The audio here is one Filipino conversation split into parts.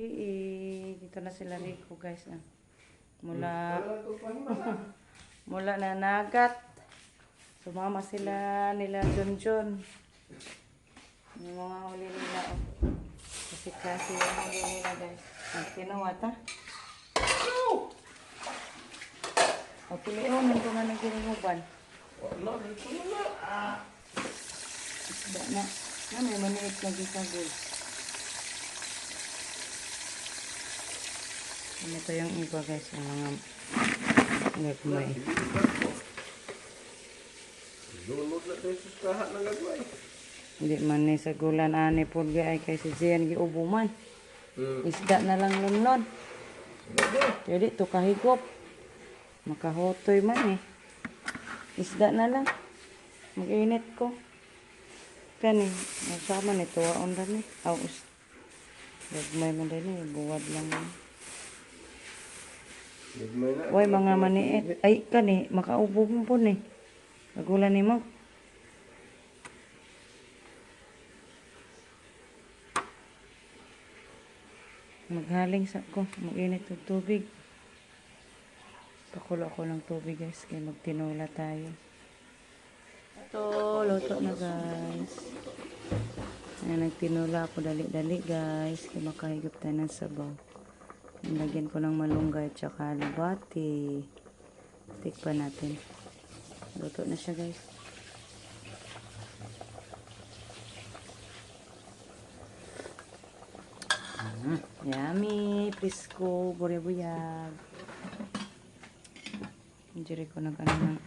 Dito na sila Rico guys. Mula na nagat. Sumama sila nila John. Yung mga huli nila. Kasi klase yung huli nila guys. Nagtinuwat ha. O piliunin ko nga nagkirimuban. Isda na. May maniit lagi sa guys. Ito yung iba guys, yung mga gagmay. Hindi man ni sa gulan ani po ay kay si Zian giubo man. Isda na lang lunlon. Jadi to kahigop. Makahotoy man eh. Isda na lang. Mag-init ko. Kani, nasama nito waon rin eh. Aus. Gagmay man din eh, buwad lang. Way mga maniit. Ay, kani, makaubo mo po ni. Nagulan ni mo. Maghaling sa ko. Mag-init ng tubig. Pakulo ako ng tubig guys. Kaya magtinula tayo. Ito, luto na guys. Ayan, nagtinula ako dali-dali guys. Kaya makahigop tayo ng sabaw. Lagyan ko ng malunggay at saka alubati. Tikpan natin. Luto na siya guys. Yummy! Prisco! Buya-buyag! Hindi ko nag-ano ng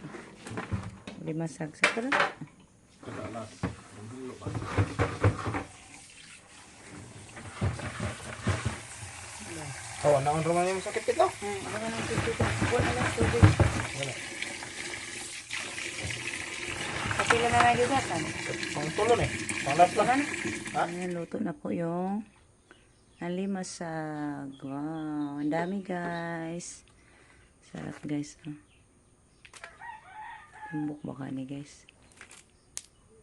limasag sa pala. Oh, naon naman yung sakit ito? Wala nang tubig. Wala nang tubig. Kapila na nagigatan. Ang tulon eh. Panas lang. Ha? Ayan, luto na po yung alimasag. Wow, ang dami guys. Sarap guys. Tumbok baka ni guys.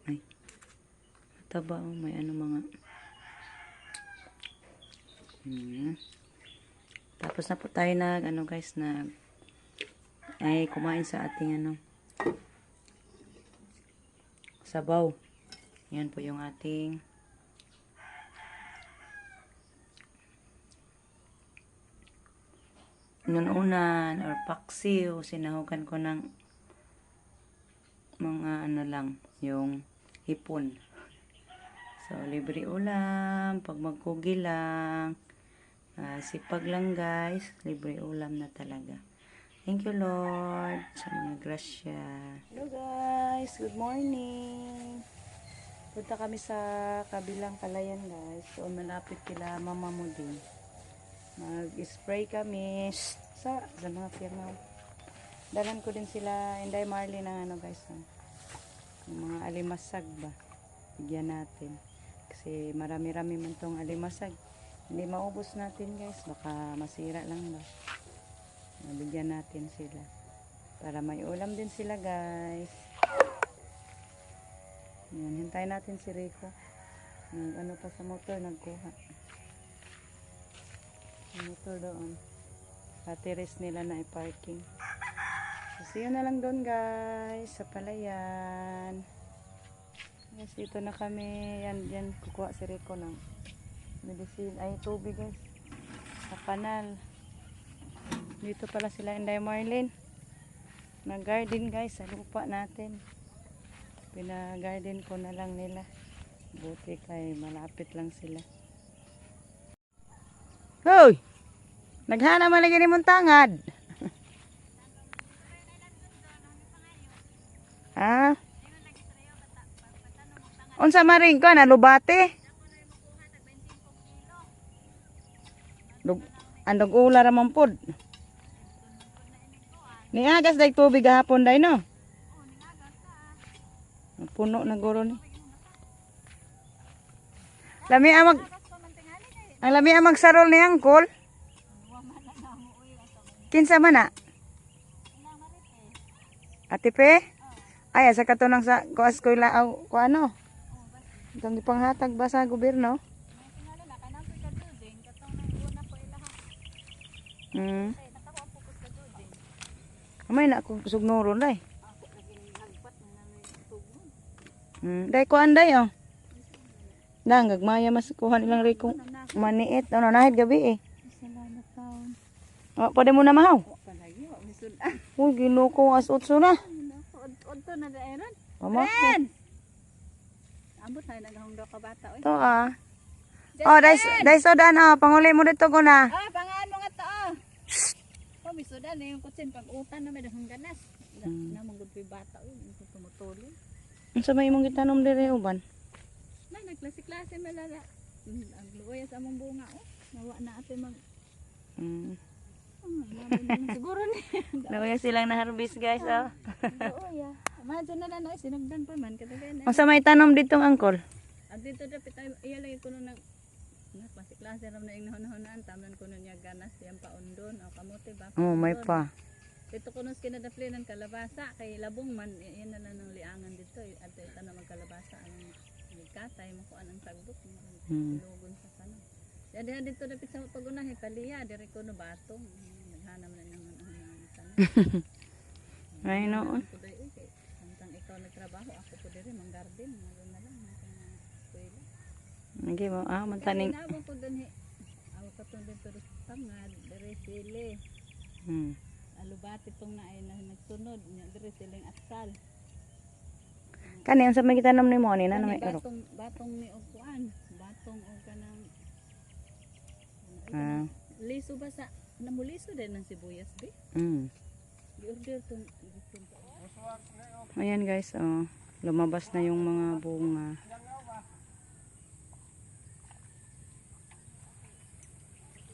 Ay. Mataba oh, may ano mga. Tapos na po tayo ano guys ay kumain sa ating sabaw. Yan po yung ating nununan or paksiw. Sinahugan ko ng mga lang yung hipon. So libre ulam pag magkugi lang. Sipag lang guys, libre ulam na talaga. Thank you Lord sa mga grasya. Hello guys, good morning. Punta kami sa kabilang kalayan guys. So malapit kila mama mo din. Mag-spray kami sa mga firma. Dalan ko din sila Inday Marley ng guys. Yung mga alimasag ba. Bigyan natin. Kasi marami-rami man tong alimasag. Hindi maubos natin guys, baka masira lang ba. Nabigyan natin sila para may ulam din sila guys. Yan, hintayin natin si Rico. Ano pa sa motor nagkuha. Yung motor doon. Patiris nila na i-parking. So see you na lang doon guys sa palayan. Guys, dito na kami. Yan kukuha si Rico ng medicine, ay tubig guys sa kanal. Dito pala sila Inday Marlene nag-garden guys sa lupa natin. Pina-garden ko na lang nila, buti kay malapit lang sila. Hoy! Naghana malagi ni mong tangad. Ah? Unsa maring ko na lubate? Andog ula ramon pod. Ni agas day tubig gahapon day no. Puno na guro ni. Lami amag sarol ni angkol. Kinsa man na? Ate Pe? Ay asa ka to nang sa eskwela aw ko ano? Itong ipanghatag ba sa gobyerno? Hmm. Amay na ako sugnuron day. Day ko anday oh. Dang gagmaya mas kuha nilang riko maniit ano nahid gabi eh. Salamat taon. Oh, pwede mo na mahaw. Palagi wa misud. Uy, ginuko as utso na. Odto na daeran. Mama. Ambot na naghungdaw ka bata oy. To ah. Oh, dai sodan oh, panguli mo dito ko na. Pangaan mo nga to. Oh, misudan yung kutsin pag utan na may dahong ganas. Na mong gud bata oy, tumutulong. Unsa may imong gitanom diri uban? Na nagklase-klase malala. Ang luoy sa among bunga oh. Nawa na ate mag siguro ni. Nawaya silang na-harvest guys oh. Luoy ah. Imagine na lang sinugdan pa man katagayan. Unsa may tanom ditong angkol? Dito dapat ay iya lagi kuno nag klase-klase ram na inahon-ahonan tamnan kuno niya ganas yang paundon o kamote ba. Oh, may pa. Dito kuno kinadapli ng kalabasa kay labong man iyan na lang ng liangan dito at ito na magkalabasa ang katay mo ko anang tagbok lugon sa sana. Jadi dito dapat sa pagunah paliya diri kuno batong naghanam na naman ang sana. Ay noon. Samtang ikaw nagtrabaho ako po diri mang garden na lang eskwela. Nagi mo mantaning. Nabang ko dun ako katong dito tangad diri sili. Alubati tong na ay nagsunod nya diri siling atsal. Kani unsa may gitanom nimo ni na may erok? Batong ni og batong og kanang liso ba sa namuliso din ng sibuyas be? Gi-order tong Ayan guys, oh, lumabas na yung mga bunga.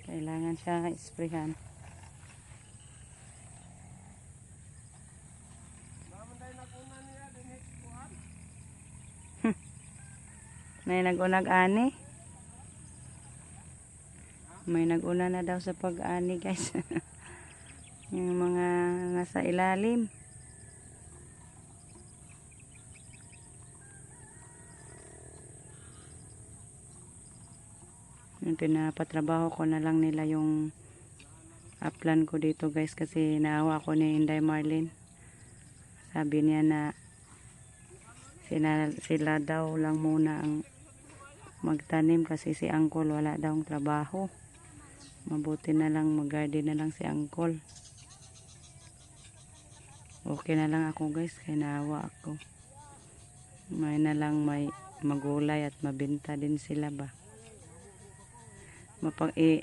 Kailangan siya isprehan. May nag-unag ani. May nag-una na daw sa pag-ani guys. Yung mga nasa ilalim. Yung pinapatrabaho ko na lang nila yung uplan ko dito guys kasi naawa ko ni Inday Marlene. Sabi niya na sila daw lang muna ang magtanim kasi si Uncle wala daw trabaho. Mabuti na lang mag-garden na lang si Uncle. Okay na lang ako guys kaya naawa ako. May na lang may magulay at mabenta din sila ba.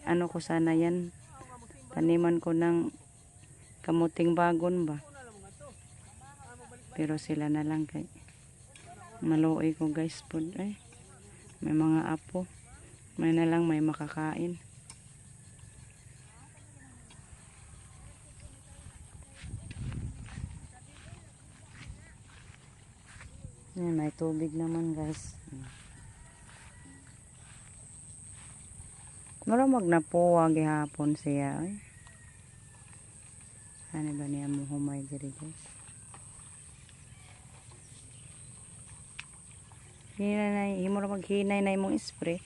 Ano ko sana yan, taniman ko ng kamuting bagon ba, pero sila na lang kay maluoy ko guys po ay may mga apo, may na lang may makakain. Yan, may tubig naman guys. Maramag na po gihapon siya. Ay. Ano ba niya mo humay diri guys? Hinay, himo ra maghinay na imong spray.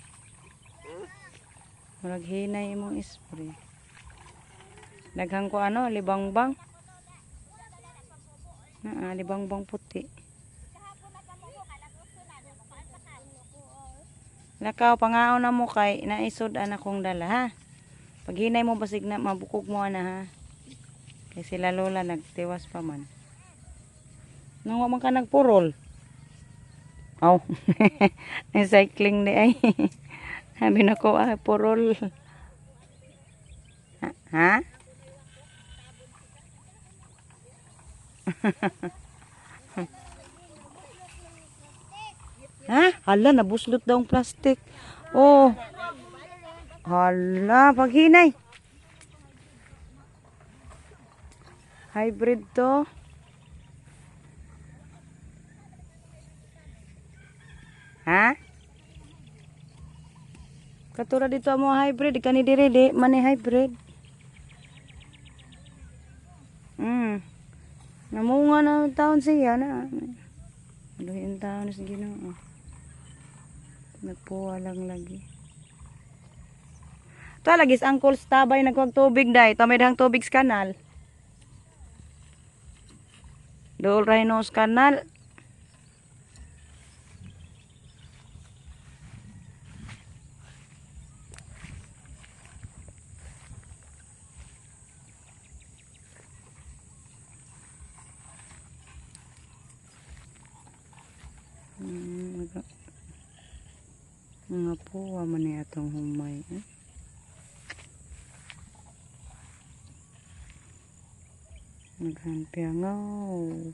Murag hinay imong spray. Daghang ko ano, libangbang. Libangbang puti. Lakaw, pangaon na mo kay naisod akong dala ha. Pag hinay mo basig na mabukog mo na ha. Kay sila lola nagtiwas pa man. Nang man ka nagpurol. Aw. Cycling di ay. Sabi na ko purol. Ha? Ha? Hala, nabuslot daw ang plastic. Oh. Hala, paghinay. Hybrid to. Ha? Katura dito mo hybrid. Kani diri di. Mani hybrid. Namunga na taon siya na. Aduhin taon na sige na. Nagpuwa lang lagi. Ito lagi sa angkol sa tabay nagkuhag tubig day. Ito may dahang tubig sa kanal. Dool rhino sa kanal. Mga puwa man ni atong humay. Naghampiangaw.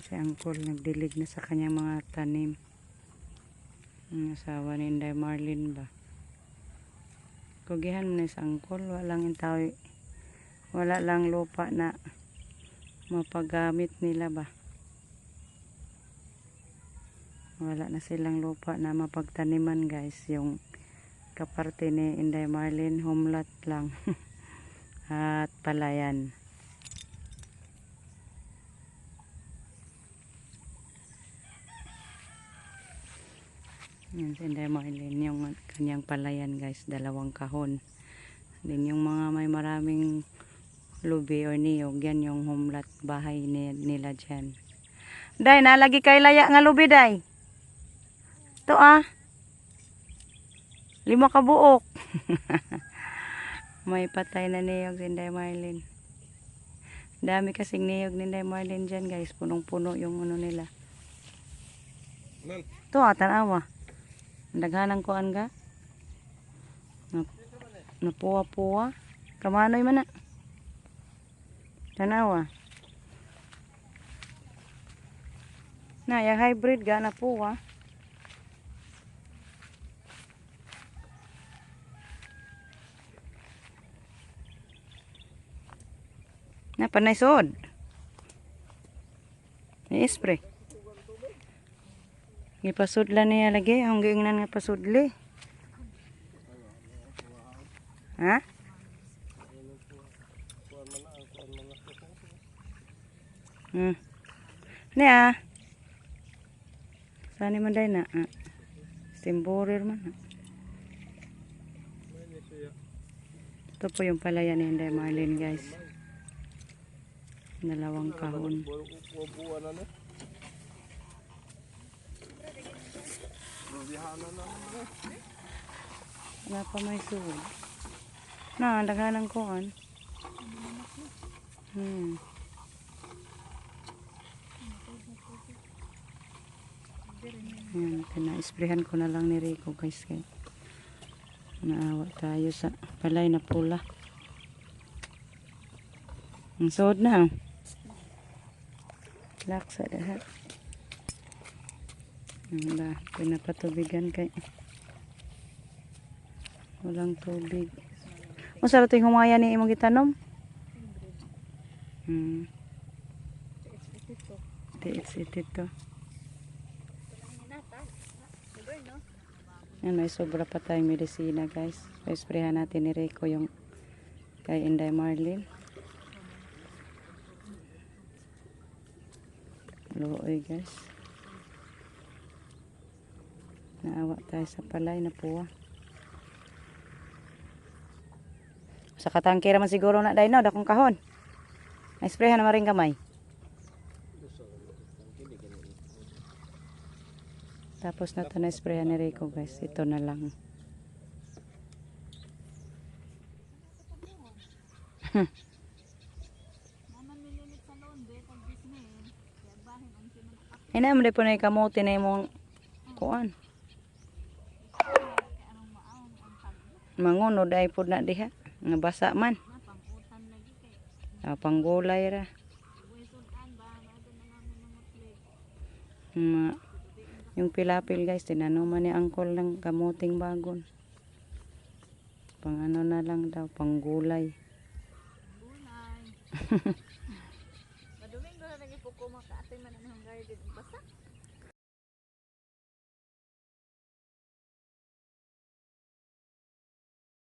Si Angkol nagdilig na sa kanyang mga tanim. Ang asawa ni Inday Marlin ba? Kugihan mo na sa Angkol. Wala lang lupa na mapagamit nila ba? Wala na silang lupa na mapagtaniman guys. Yung kaparte ni Inday Marlin, homelat lang. At palayan. Yan si Inday Marlin, yung kanyang palayan guys, 2 kahon. Din yung mga may maraming lubi or niyog, yan yung homelat bahay nila dyan. Day, nalagi kay laya nga lubi day. Ito 5 kabuok. May patay na niyog si Inday Marlin. Dami kasing niyog ni Inday Marlin dyan guys, punong-puno yung ano nila. Ito tanawa. Daghanang kuan ka? Napuwa-puwa. Kamanoy man na. Tanawa. Na, yung hybrid ga napuwa. Na, panay sod. I-spray. Ipasudla niya lagi. Ang giingnan nga pasudli. Ha? Niya. Saan man day na? Timburir man. Ito po yung palayan ni Inday Marlin guys. 2 kahon. Wala pa may suod. Na, daghanang kuan. Ayan, pina-sprayhan ko na lang ni Rico guys. Kaya naawa tayo sa palay na pula. Ang suod na. Laksa lahat. Wala, pinapatubigan kay walang tubig. Masarap yung humaya ni imong gitanom. Tiit to. Yan, may sobra pa tayong medisina guys. So, isprehan natin ni Rico yung kay Inday Marlin. Looy guys. Naawa tayo sa palay na puwa. Sa katangkira man siguro na dahil na, dakong kahon. Na-sprayan na maring kamay. Tapos na ito na-sprayan ni Rico guys. Ito na lang. Ay na, po na ikamuti na yung kuan. Mangunod ay po na diha. Nga basa man. Panggulay ra. Yung pilapil guys, tinanuman ni Angkol ng kamuting bagon. Pang ano na lang daw, panggulay. Maduming doon na naging puko makaatay man ang garden. Basa.